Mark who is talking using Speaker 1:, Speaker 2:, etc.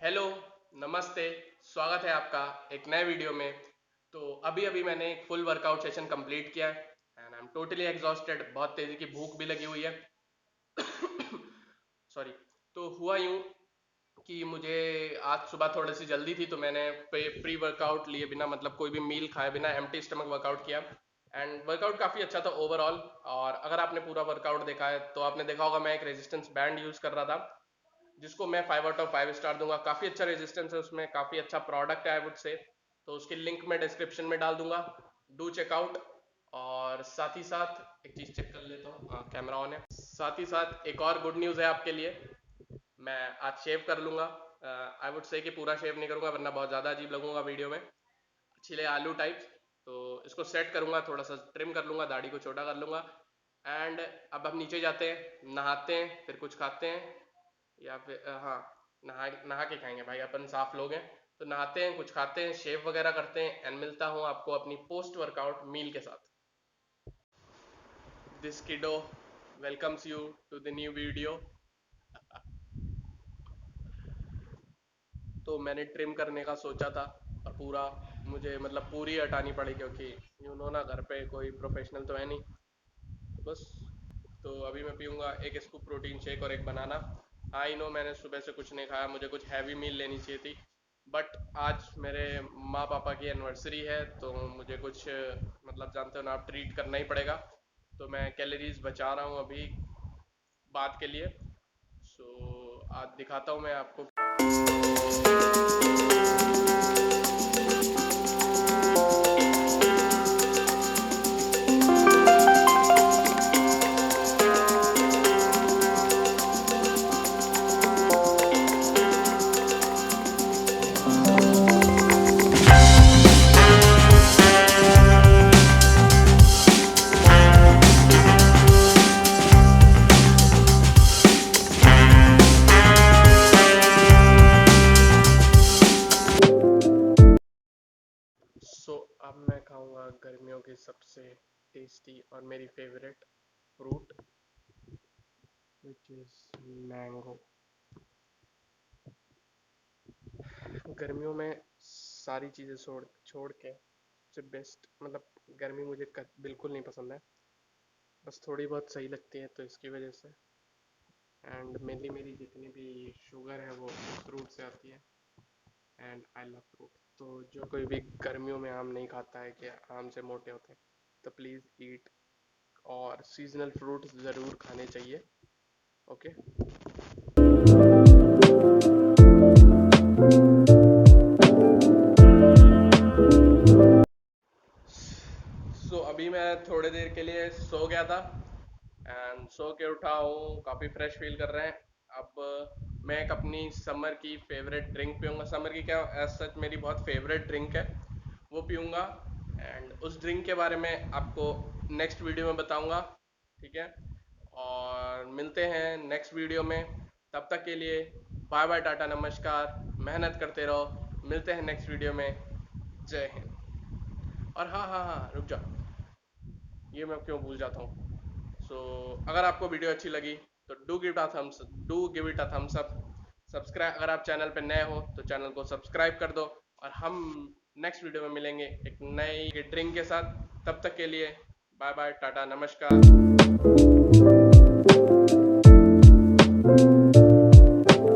Speaker 1: Hello, नमस्ते, स्वागत है आपका एक नए वीडियो में। तो अभी अभी मैंने एक फुल वर्कआउट सेशन कंप्लीट किया है and I am totally exhausted. बहुत तेजी की भूख भी लगी हुई है। सॉरी। तो हुआ यूं कि मुझे आज सुबह थोड़ी सी जल्दी थी, तो मैंने प्री वर्कआउट लिए बिना, मतलब कोई भी मील खाए बिना एम्प्टी स्टमक वर्कआउट किया एंड वर्कआउट काफ़ी अच्छा था ओवरऑल। और अगर आपने पूरा वर्कआउट देखा है तो आपने देखा होगा मैं एक रेजिस्टेंस बैंड यूज़ कर रहा था, जिसको मैं 5 आउट ऑफ 5 स्टार दूंगा। काफ़ी अच्छा रेजिस्टेंस है उसमें, काफ़ी अच्छा प्रोडक्ट है आई वुड से। तो उसकी लिंक मैं डिस्क्रिप्शन में डाल दूंगा, डू चेकआउट। और साथ ही साथ एक चीज़ चेक कर लेता हूँ, हाँ कैमरा ऑन है। साथ ही साथ एक और गुड न्यूज़ है आपके लिए, मैं आज शेव कर लूँगा। आई वुड से कि पूरा शेव नहीं करूँगा वरना बहुत ज़्यादा अजीब लगूंगा वीडियो में, छिले आलू टाइप्स। तो इसको सेट करूँगा, थोड़ा सा ट्रिम कर लूँगा, दाढ़ी को छोटा कर लूँगा। एंड अब हम नीचे जाते हैं, नहाते हैं, फिर कुछ खाते हैं, या फिर हाँ, नहा नहा के खाएंगे भाई, अपन साफ लोग हैं। तो नहाते हैं, कुछ खाते हैं, शेव वगैरह करते हैं, एंड मिलता हूँ आपको अपनी पोस्ट वर्कआउट मील के साथ। This kiddo welcomes you to the new video. तो मैंने ट्रिम करने का सोचा था, और पूरा मुझे मतलब पूरी हटानी पड़ी, क्योंकि यू नो ना, घर पे कोई प्रोफेशनल तो है नहीं। तो बस, तो अभी मैं पीऊँगा एक स्कूप प्रोटीन शेक और एक बनाना। आई नो मैंने सुबह से कुछ नहीं खाया, मुझे कुछ हैवी मील लेनी चाहिए थी, बट आज मेरे माँ पापा की एनिवर्सरी है, तो मुझे कुछ मतलब जानते हो ना आप, ट्रीट करना ही पड़ेगा। तो मैं कैलोरीज बचा रहा हूँ अभी बात के लिए। सो आज दिखाता हूँ मैं आपको। अब मैं खाऊंगा गर्मियों की सबसे टेस्टी और मेरी favourite fruit, which is mango. गर्मियों में सारी चीज़ें छोड़ छोड़ के सबसे बेस्ट मतलब, गर्मी मुझे बिल्कुल नहीं पसंद है, बस थोड़ी बहुत सही लगती है तो इसकी वजह से। एंड मेनली मेरी जितनी भी शुगर है वो फ्रूट से आती है, एंड आई लव फ्रूट। तो जो कोई भी गर्मियों में आम नहीं खाता है कि आम से मोटे होते हैं, तो प्लीज़ ईट, और सीजनल फ्रूट ज़रूर खाने चाहिए। ओके। अभी मैं थोड़ी देर के लिए सो गया था, एंड सो के उठा हूँ, काफ़ी फ्रेश फील कर रहे हैं। अब मैं एक अपनी समर की फेवरेट ड्रिंक पीऊँगा, समर की क्या, एज सच मेरी बहुत फेवरेट ड्रिंक है, वो पीऊँगा। एंड उस ड्रिंक के बारे में आपको नेक्स्ट वीडियो में बताऊँगा, ठीक है। और मिलते हैं नेक्स्ट वीडियो में, तब तक के लिए बाय बाय, टाटा, नमस्कार, मेहनत करते रहो, मिलते हैं नेक्स्ट वीडियो में। जय हिंद। और हाँ हाँ हाँ, रुक जाओ, ये मैं क्यों भूल जाता हूँ। अगर आपको वीडियो अच्छी लगी तो do give it a thumbs up. Subscribe, अगर आप चैनल पे नए हो तो चैनल को सब्सक्राइब कर दो, और हम नेक्स्ट वीडियो में मिलेंगे एक नई ड्रिंक के साथ। तब तक के लिए बाय बाय, टाटा, नमस्कार।